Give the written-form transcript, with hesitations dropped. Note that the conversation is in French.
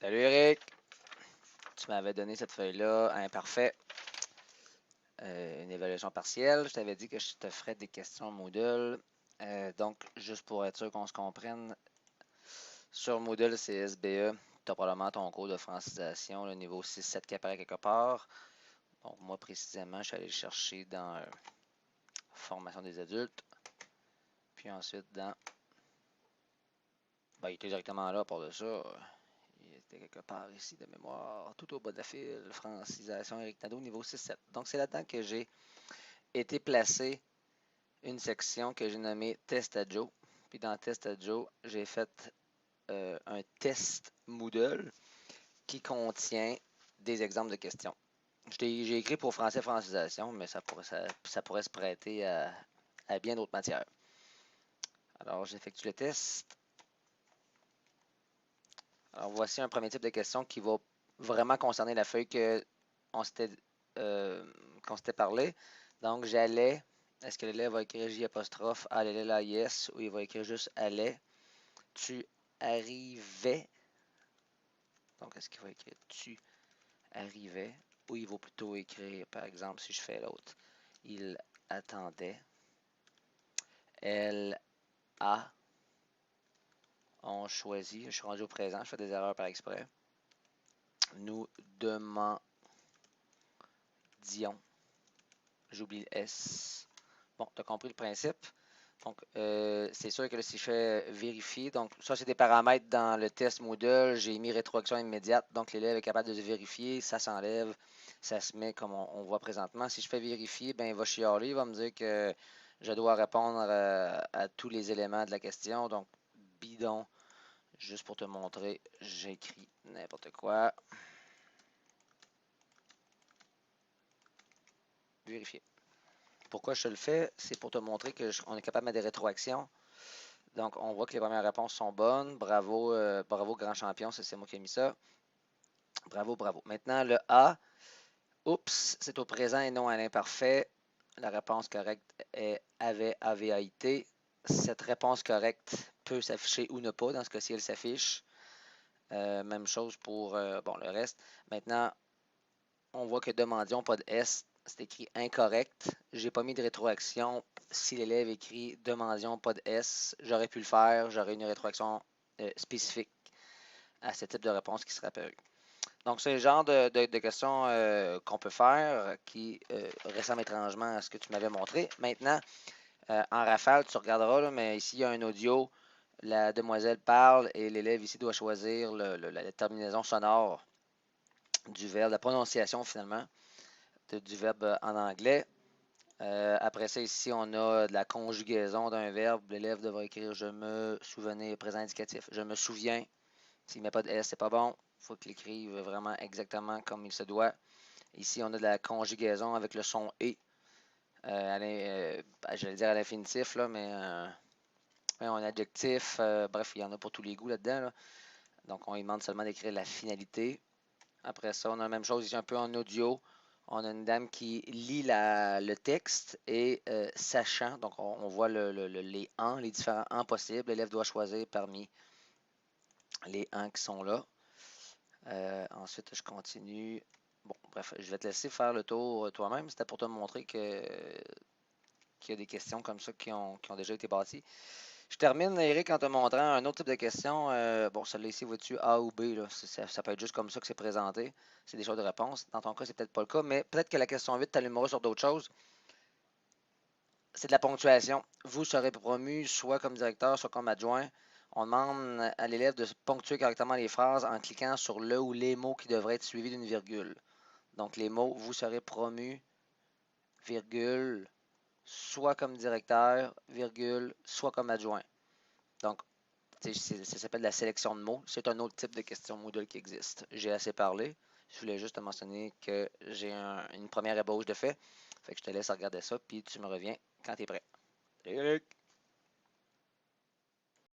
Salut Eric, tu m'avais donné cette feuille-là, imparfait, une évaluation partielle. Je t'avais dit que je te ferais des questions Moodle. Donc, juste pour être sûr qu'on se comprenne, sur Moodle CSBE, tu as probablement ton cours de francisation, le niveau 6-7 qui apparaît quelque part. Donc, moi précisément, je suis allé le chercher dans Formation des adultes. Puis ensuite, il était directement là pour de ça. Il était quelque part ici de mémoire, tout au bas de la file, francisation Eric Nadeau, niveau 6-7. Donc, c'est là-dedans que j'ai été placé une section que j'ai nommée Test à Joe. Puis dans Test à Joe, j'ai fait un test Moodle qui contient des exemples de questions. J'ai écrit pour français francisation, mais ça pourrait se prêter à bien d'autres matières. Alors, j'effectue le test. Alors, voici un premier type de question qui va vraiment concerner la feuille qu'on s'était parlé. Donc, j'allais. Est-ce que l'élève va écrire J apostrophe A, L, L, A, I, S, ou il va écrire juste allait? Tu arrivais. Donc, est-ce qu'il va écrire tu arrivais? Ou il va plutôt écrire, par exemple, si je fais l'autre, il attendait. Elle a. On choisit. Je suis rendu au présent. Je fais des erreurs par exprès. Nous demandions. J'oublie le S. Bon, tu as compris le principe. Donc, c'est sûr que là, si je fais vérifier, donc ça, c'est des paramètres dans le test Moodle. J'ai mis rétroaction immédiate. Donc, l'élève est capable de vérifier. Ça s'enlève. Ça se met comme on voit présentement. Si je fais vérifier, ben, il va chialer. Il va me dire que je dois répondre à tous les éléments de la question. Donc, bidon. Juste pour te montrer, j'écris n'importe quoi. Vérifier. Pourquoi je te le fais? C'est pour te montrer qu'on est capable de mettre des rétroactions. Donc, on voit que les premières réponses sont bonnes. Bravo, bravo, grand champion. C'est moi qui ai mis ça. Bravo, bravo. Maintenant, le A. Oups, c'est au présent et non à l'imparfait. La réponse correcte est avait, AVAIT. Cette réponse correcte peut s'afficher ou ne pas. Dans ce cas-ci, elle s'affiche. Même chose pour le reste. Maintenant, on voit que demandions, pas de S. C'est écrit incorrect. J'ai pas mis de rétroaction. Si l'élève écrit demandions, pas de S, j'aurais pu le faire. J'aurais une rétroaction spécifique à ce type de réponse qui serait apparue. Donc, c'est le genre de questions qu'on peut faire qui ressemble étrangement à ce que tu m'avais montré. Maintenant, en rafale, tu regarderas, là, mais ici, il y a un audio. La demoiselle parle et l'élève ici doit choisir la terminaison sonore du verbe, la prononciation finalement du verbe en anglais. Après ça, ici, on a de la conjugaison d'un verbe. L'élève devra écrire je me souvenir, présent indicatif. Je me souviens. S'il ne met pas de S, c'est pas bon. Il faut qu'il écrive vraiment exactement comme il se doit. Ici, on a de la conjugaison avec le son et. J'allais dire à l'infinitif, là, mais un adjectif. Bref, il y en a pour tous les goûts là-dedans. Là. Donc, on lui demande seulement d'écrire la finalité. Après ça, on a la même chose ici un peu en audio. On a une dame qui lit le texte et sachant, donc on voit les en, les différents en possibles. L'élève doit choisir parmi les en qui sont là. Ensuite, je continue. Bon, bref, je vais te laisser faire le tour toi-même. C'était pour te montrer qu'il y a des questions comme ça qui ont déjà été bâties. Je termine, Eric, en te montrant un autre type de question. Bon, celle-là ici, vois-tu A ou B? Là, ça peut être juste comme ça que c'est présenté. C'est des choix de réponse. Dans ton cas, c'est peut-être pas le cas, mais peut-être que la question 8 t'allumera sur d'autres choses. C'est de la ponctuation. Vous serez promu soit comme directeur, soit comme adjoint. On demande à l'élève de ponctuer correctement les phrases en cliquant sur le ou les mots qui devraient être suivis d'une virgule. Donc, les mots, vous serez promu, virgule, soit comme directeur, virgule, soit comme adjoint. Donc, ça s'appelle la sélection de mots. C'est un autre type de question Moodle qui existe. J'ai assez parlé. Je voulais juste te mentionner que j'ai une première ébauche de fait. Fait que je te laisse regarder ça, puis tu me reviens quand tu es prêt. Salut!